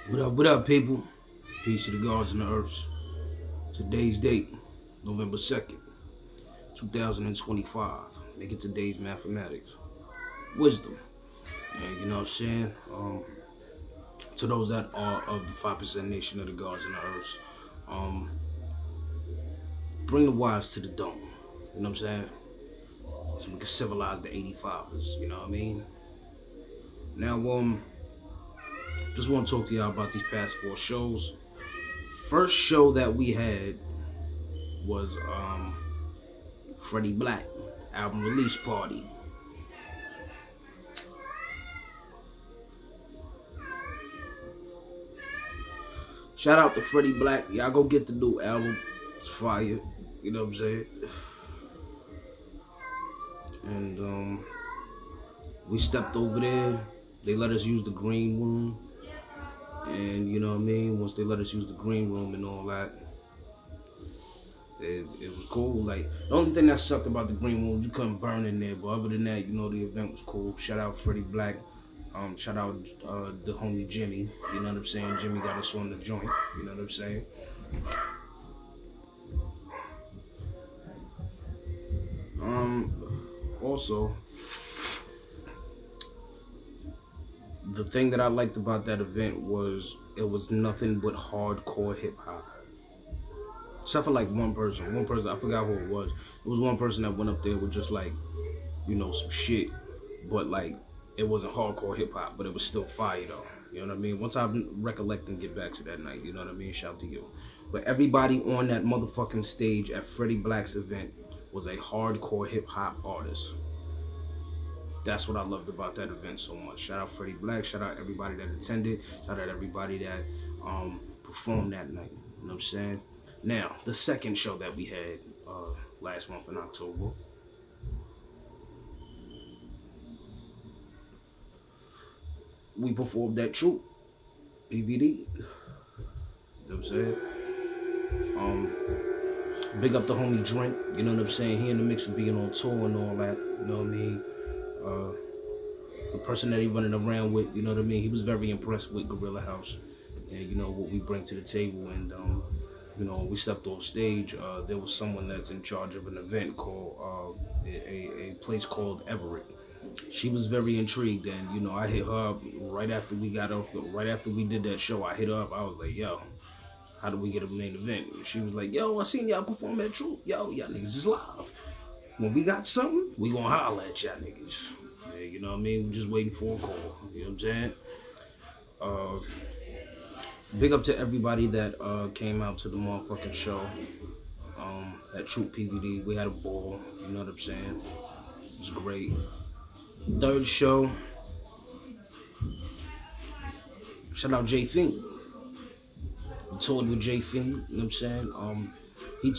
What up, people? Peace to the gods and the earths. Today's date, November 2nd, 2025. Make it today's mathematics. Wisdom. And you know what I'm saying? To those that are of the 5% nation of the gods and the earths, bring the wise to the dome. You know what I'm saying? So we can civilize the 85ers, you know what I mean? Now, just want to talk to y'all about these past 4 shows. First show that we had was Freddie Black album release party. Shout out to Freddie Black. Y'all go get the new album. It's fire. You know what I'm saying? And we stepped over there. They let us use the green room. And you know what I mean? Once they let us use the green room and all that, it was cool. Like, the only thing that sucked about the green room, you couldn't burn in there. But other than that, you know, the event was cool. Shout out Freddie Black. Shout out the homie Jimmy. You know what I'm saying? Jimmy got us on the joint. You know what I'm saying? Also, the thing that I liked about that event was it was nothing but hardcore hip hop. Except for like one person, I forgot who it was. It was one person that went up there with just like, you know, some shit, but like it wasn't hardcore hip hop, but it was still fire though. You know what I mean? Once I recollect and get back to that night, you know what I mean? Shout out to you. But everybody on that motherfucking stage at Freddie Black's event was a hardcore hip hop artist. That's what I loved about that event so much. Shout out Freddie Black. Shout out everybody that attended. Shout out everybody that performed that night. You know what I'm saying? Now, the second show that we had last month in October. We performed that Troop, PVD. You know what I'm saying? Big up the homie Drink. You know what I'm saying? He in the mix of being on tour and all that. You know what I mean? The person that he running around with, you know what I mean? He was very impressed with Gorilla House and, you know, what we bring to the table. And, you know, we stepped off stage. There was someone that's in charge of an event called, a place called Everett. She was very intrigued, and, you know, I hit her up right after we did that show. I hit her up. I was like, yo, how do we get a main event? And she was like, yo, I seen y'all perform at Troop. Yo, y'all niggas is live. When we got something, we gonna holler at y'all niggas. Yeah, you know what I mean? We're just waiting for a call. You know what I'm saying? Big up to everybody that came out to the motherfucking show. At Troop PVD, we had a ball. You know what I'm saying? It was great. Third show. Shout out J.O.E. We toured with J.O.E. You know what I'm saying? He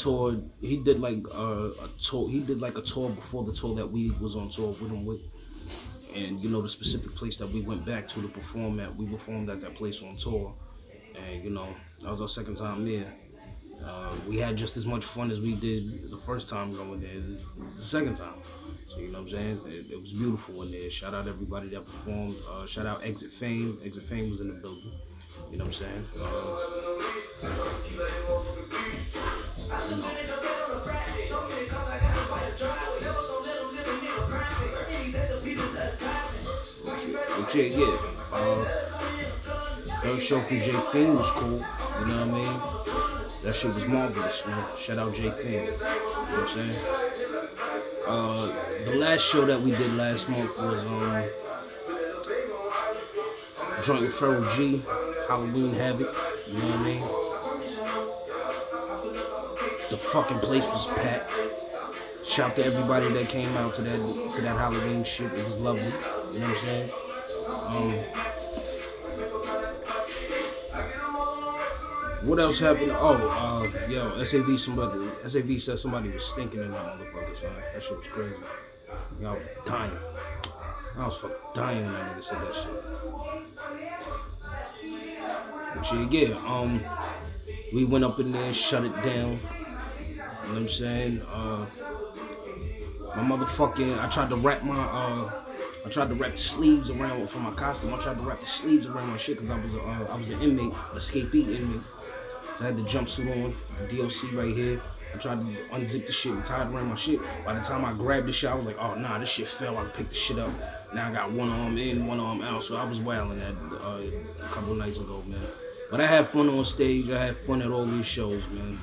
did like a tour before the tour that we was on tour with him with. And you know, the specific place that we went back to perform at, we performed at that place on tour. And you know, that was our second time there. We had just as much fun as we did the first time going there, the second time. So you know what I'm saying? It was beautiful in there. Shout out everybody that performed. Shout out Exit Fame. Exit Fame was in the building. You know what I'm saying? Third show from J.O.E. was cool. You know what I mean? That shit was marvelous, man. Shout out J.O.E. You know what I'm saying? The last show that we did last month was joint with Feral G, Halloween Havoc. You know what I mean? The fucking place was packed. Shout to everybody that came out to that Halloween shit. It was lovely. You know what I'm saying? What else happened? Yo, SAV said somebody was stinking in that motherfucker, son. That shit was crazy. Y'all was dying. I was fucking dying when that nigga said that shit. But yeah, we went up in there, shut it down. You know what I'm saying? I tried to wrap my I tried to wrap the sleeves around for my costume. I tried to wrap the sleeves around my shit because I was an inmate, an escapee inmate. So I had the jumpsuit on, the DOC right here. I tried to unzip the shit and tie it around my shit. By the time I grabbed the shit, I was like, oh nah, this shit fell. I picked the shit up. Now I got one arm in, one arm out. So I was wilding that a couple nights ago, man. But I had fun on stage. I had fun at all these shows, man.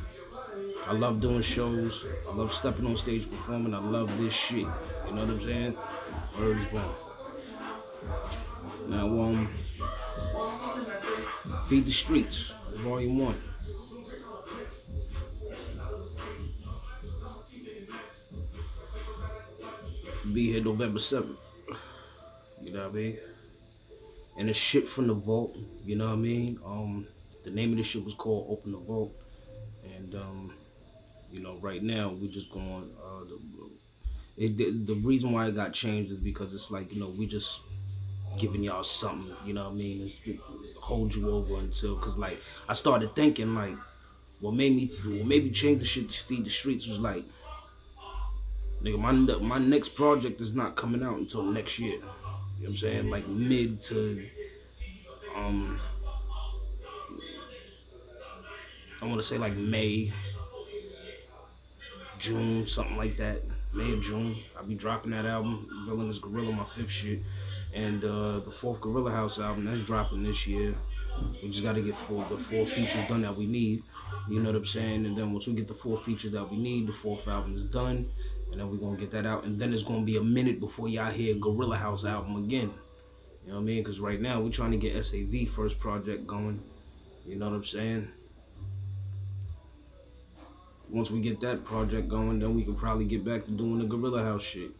I love doing shows. I love stepping on stage performing. I love this shit. You know what I'm saying? Word is born. Now, Feed the Streets, Volume 1. Be here November 7th. You know what I mean? And it's shit from the vault. You know what I mean? The name of this shit was called Open the Vault. And, you know, right now we just going, the reason why it got changed is because it's like, you know, we just giving y'all something, you know what I mean? It's hold you over until, cause like, I started thinking like, what made me change the shit to Feed the Streets was like, nigga, my next project is not coming out until next year. You know what I'm saying? Like mid to, I want to say like May, June, something like that. May or June, I'll be dropping that album, Villainous Gorilla, my 5th shit. And the 4th Gorilla House album, that's dropping this year. We just got to get the 4 features done that we need. You know what I'm saying? And then once we get the 4 features that we need, the 4th album is done. And then we're going to get that out. And then it's going to be a minute before y'all hear Gorilla House album again. You know what I mean? Because right now, we're trying to get SAV first project going. You know what I'm saying? Once we get that project going, then we can probably get back to doing the Gorilla House shit.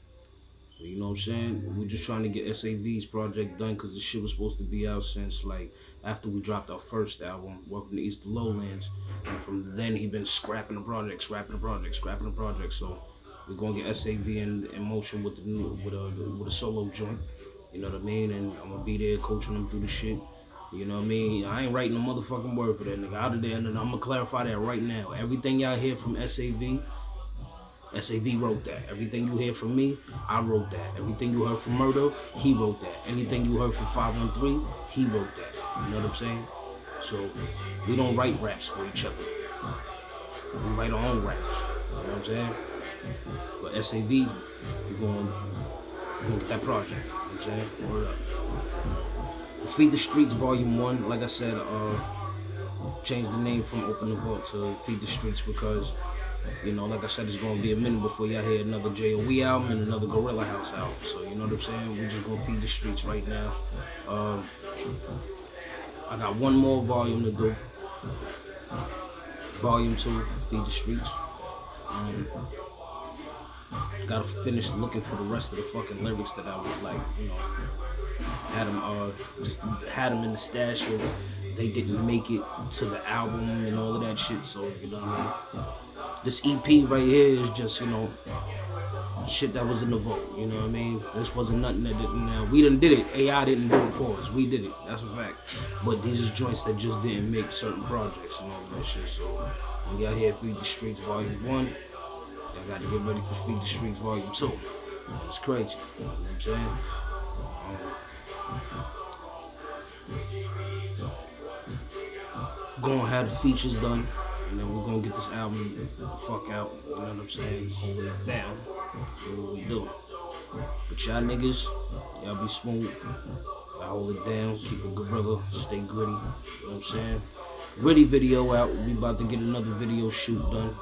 You know what I'm saying? We're just trying to get SAV's project done because the shit was supposed to be out since like after we dropped our first album, Welcome to East Lowlands. And from then he been scrapping the project. So we're gonna get SAV in motion with a solo joint. You know what I mean? And I'm gonna be there coaching them through the shit. You know what I mean? I ain't writing a motherfucking word for that nigga out of there, and I'm gonna clarify that right now. Everything y'all hear from SAV wrote that. Everything you hear from me, I wrote that. Everything you heard from Murdo, he wrote that. Anything you heard from 513, he wrote that. You know what I'm saying? So we don't write raps for each other. We write our own raps. You know what I'm saying? But SAV, we're gonna get that project. You know what I'm saying? Word up. Feed the Streets Volume 1, like I said, changed the name from Open the Vault to Feed the Streets because, you know, like I said, it's gonna be a minute before y'all hear another J.O.E album and another Gorilla House album. So you know what I'm saying? We're just gonna feed the streets right now. I got one more volume to do. Volume 2, Feed the Streets. Gotta finish looking for the rest of the fucking lyrics that I was like, you know, had them in the stash or they didn't make it to the album and all of that shit. So, you know what I mean? This EP right here is just, you know, shit that was in the vote. You know what I mean? This wasn't nothing that didn't, we done did it. AI didn't do it for us. We did it. That's a fact. But these is joints that just didn't make certain projects and all of that shit. So when y'all hear Feed the Streets Volume 1, y'all got to get ready for Feed the Streets Volume 2. It's crazy. You know what I'm saying? Gonna have the features done, and then we're gonna get this album the fuck out. You know what I'm saying? Holding it down. That's what we do. But y'all niggas, y'all be smooth. Y'all hold it down. Keep a gorilla. Stay gritty. You know what I'm saying? Gritty video out. We about to get another video shoot done.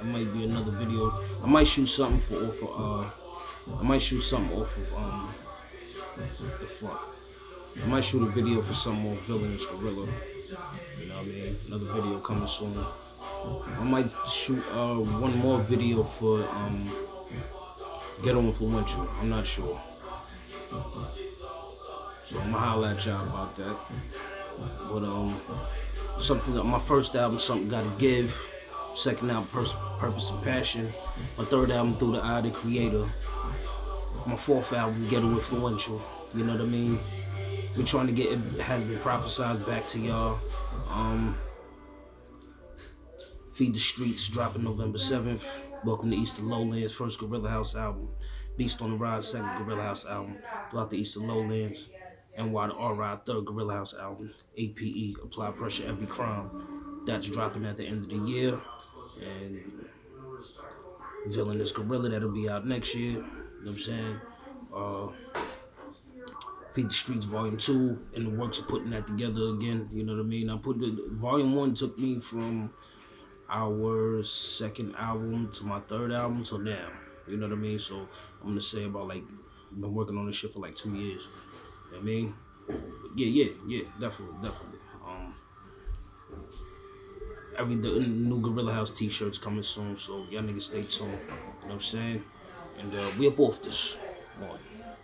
It might be another video. I might shoot something off of the fuck. I might shoot a video for some more Villainous Gorilla. You know what I mean? Another video coming soon. I might shoot one more video for Ghetto Influential. I'm not sure. So I'm gonna holler at y'all about that. But something that my first album, Something Gotta Give. Second album, Purpose and Passion. My third album, Through the Eye of the Creator. My fourth album, Ghetto Influential. You know what I mean? We're trying to get it, has been prophesized back to y'all. Feed the Streets dropping November 7th. Welcome to East Lowlands, first Gorilla House album. Beast on the Rise second Gorilla House album, Throughout the Eastern Lowlands, NY the R.I. third Gorilla House album, APE, Apply Pressure Every Crime. That's dropping at the end of the year. And Villainous Gorilla, that'll be out next year. You know what I'm saying? Uh, Feed the Streets Volume 2 in the works of putting that together again. You know what I mean? I put the Volume 1 took me from our second album to my third album till now. You know what I mean? So I'm gonna say about like been working on this shit for like 2 years. You know what I mean? But yeah, definitely. The new Gorilla House t-shirts coming soon, so y'all niggas stay tuned. You know what I'm saying? And we up off this. One.